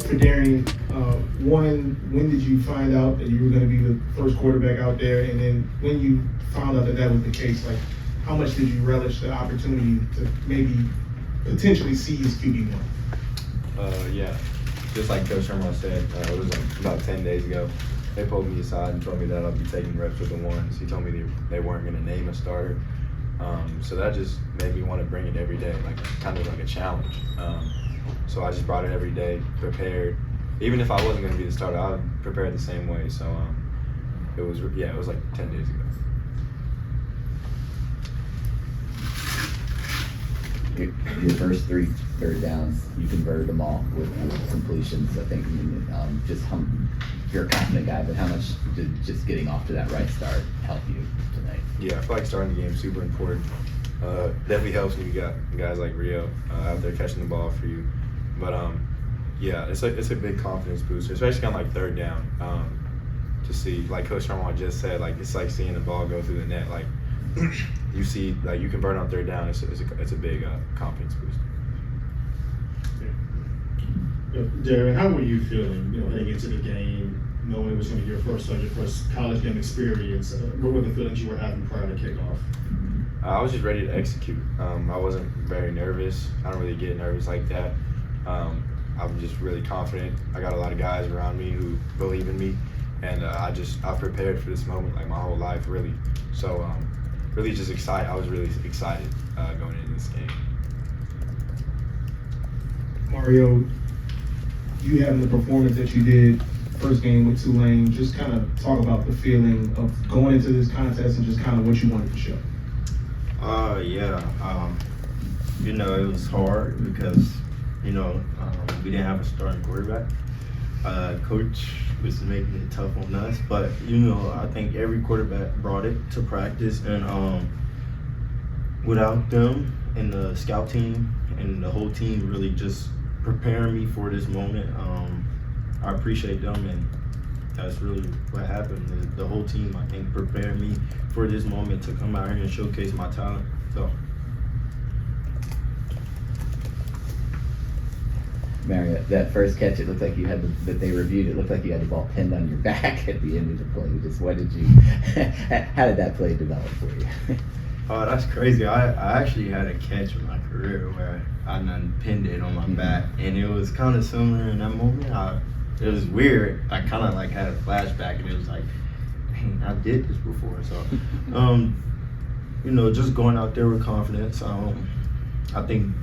for Darian, when did you find out that you were going to be the first quarterback out there? And then when you found out that that was the case, like, how much did you relish the opportunity to maybe potentially seize QB1? Yeah, just like Coach Sherman said, it was about 10 days ago. They pulled me aside and told me that I'll be taking reps with the ones. He told me they weren't going to name a starter. So that just made me want to bring it every day, like kind of like a challenge. So I just brought it every day, prepared. Even if I wasn't going to be the starter, I would prepare the same way. So it was like 10 days ago. Your first 3 third downs, you converted them all with completions. I think you're a confident guy, but how much did just getting off to that right start help you tonight? Yeah, I feel like starting the game is super important. Definitely helps when you got guys like Rio out there catching the ball for you. But yeah, it's a big confidence booster, especially on like third down. To see, like Coach Sherman just said, like it's like seeing the ball go through the net. Like you see, like you convert on third down. It's a big confidence boost. Darian, how were you feeling, heading into the game, knowing it was going to be your first college game experience? What were the feelings you were having prior to kickoff? I was just ready to execute. I wasn't very nervous. I don't really get nervous like that. I'm just really confident. I got a lot of guys around me who believe in me, and I've prepared for this moment like my whole life, really. So really just excited. I was really excited going into this game. Mario, you having the performance that you did first game with Tulane, just kind of talk about the feeling of going into this contest and just kind of what you wanted to show. It was hard because, we didn't have a starting quarterback. Coach was making it tough on us, but, I think every quarterback brought it to practice, and without them and the scout team and the whole team really just preparing me for this moment, I appreciate them, and that's really what happened. The whole team, I think, prepared me for this moment to come out here and showcase my talent. So. Mario, that first catch, it looked like you had that they reviewed. It looked like you had the ball pinned on your back at the end of the play. How did that play develop for you? Oh, that's crazy. I actually had a catch in my career where I done pinned it on my back, and it was kind of similar in that moment. It was weird. I kind of like had a flashback, and it was like, dang, I did this before. So, just going out there with confidence. I think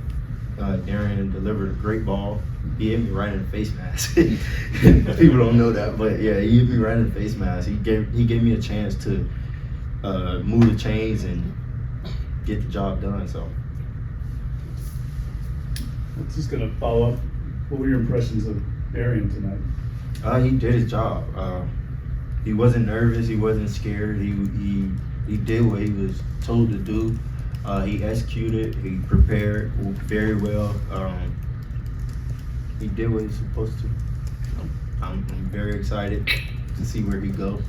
Darian delivered a great ball. He hit me right in the face mask. People don't know that, but yeah, he hit me right in the face mask. He gave me a chance to move the chains and get the job done. So. I'm just gonna follow up. What were your impressions of Darian tonight? He did his job. He wasn't nervous. He wasn't scared. He did what he was told to do. He executed. He prepared very well. He did what he's supposed to. I'm very excited to see where he goes.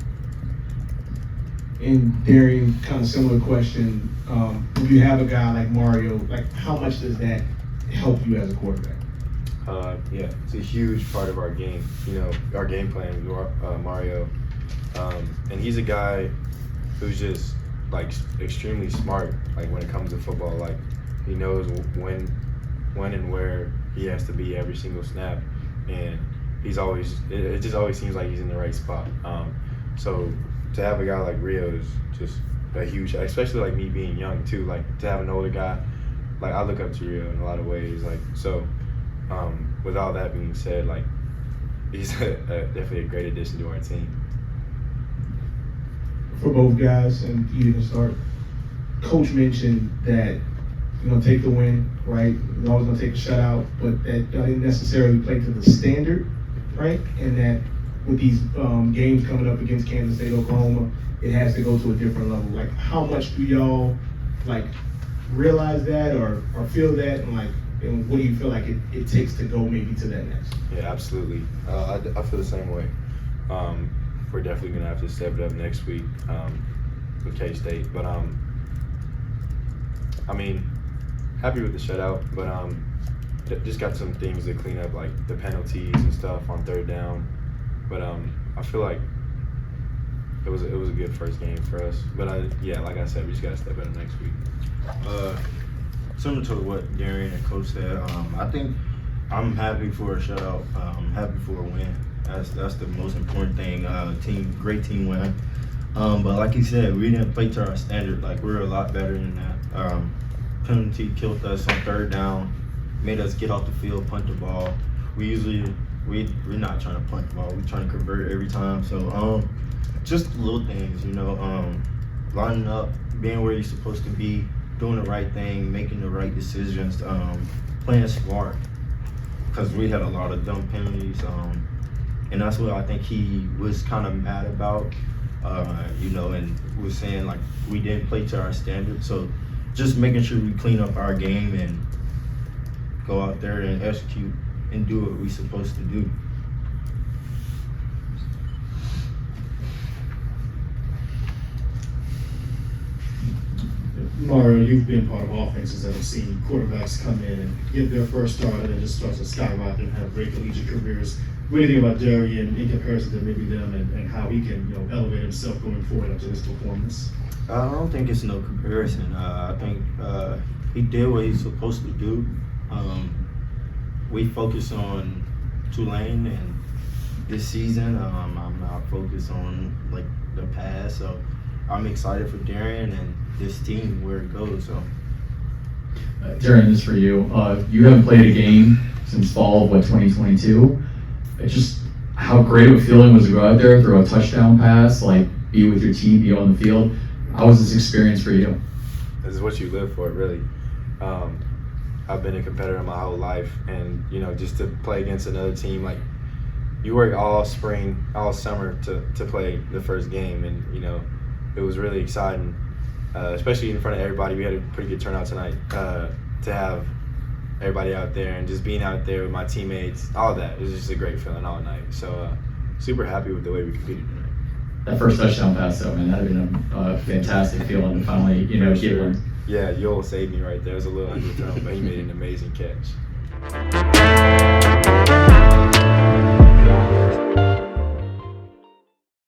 And Darian, kind of similar question. When you have a guy like Mario, like how much does that help you as a quarterback? Yeah, it's a huge part of our game. Our game plan with Mario, and he's a guy who's just like extremely smart. Like when it comes to football, like he knows when and where he has to be every single snap, and it just always seems like he's in the right spot. So to have a guy like Rio is just a huge, especially like me being young too. Like to have an older guy, like I look up to Rio in a lot of ways. Like so. With all that being said, like he's definitely a great addition to our team. For both guys, and you to start, Coach mentioned that you're gonna take the win, right? You're always gonna take a shutout, but that y'all didn't necessarily play to the standard, right? And that with these games coming up against Kansas State, Oklahoma, it has to go to a different level. Like, how much do y'all like realize that or feel that, and what do you feel like it takes to go maybe to that next? Yeah, absolutely. I feel the same way. We're definitely gonna have to step it up next week with K-State. But happy with the shutout. But just got some things to clean up, like the penalties and stuff on third down. But I feel like it was a good first game for us. But like I said, we just gotta step better next week. Similar to what Darian and Coach said, I think I'm happy for a shutout. I'm happy for a win. That's the most important thing. Great team win. But like you said, we didn't play to our standard. Like, we're a lot better than that. Penalty killed us on third down, made us get off the field, punt the ball. We're not trying to punt the ball. We're trying to convert every time. So just little things, lining up, being where you're supposed to be, doing the right thing, making the right decisions, playing smart. Because we had a lot of dumb penalties, and that's what I think he was kind of mad about, and was saying, like, we didn't play to our standards. So just making sure we clean up our game and go out there and execute and do what we're supposed to do. Mario, you've been part of offenses that have seen quarterbacks come in and get their first start and then just start to skyrocket and have great collegiate careers. What do you think about Darian in comparison to maybe them and how he can, elevate himself going forward after this performance? I don't think it's no comparison. I think he did what he's supposed to do. We focus on Tulane and this season. I'm not focused on like the past. So I'm excited for Darian and this team where it goes. So Darian, this is for you. You haven't played a game since fall of 2022. It's just how great of a feeling was to go out there, throw a touchdown pass, like be with your team, be on the field. How was this experience for you? This is what you live for, really. I've been a competitor my whole life, and just to play against another team, like, you work all spring, all summer to play the first game, and it was really exciting, especially in front of everybody. We had a pretty good turnout tonight, to have everybody out there and just being out there with my teammates, all of that. It was just a great feeling all night. So super happy with the way we competed tonight. That first touchdown pass, though, man, that'd have been a fantastic feeling to finally, get one. Yeah, Yoel saved me right there. It was a little underthrown, but he made an amazing catch.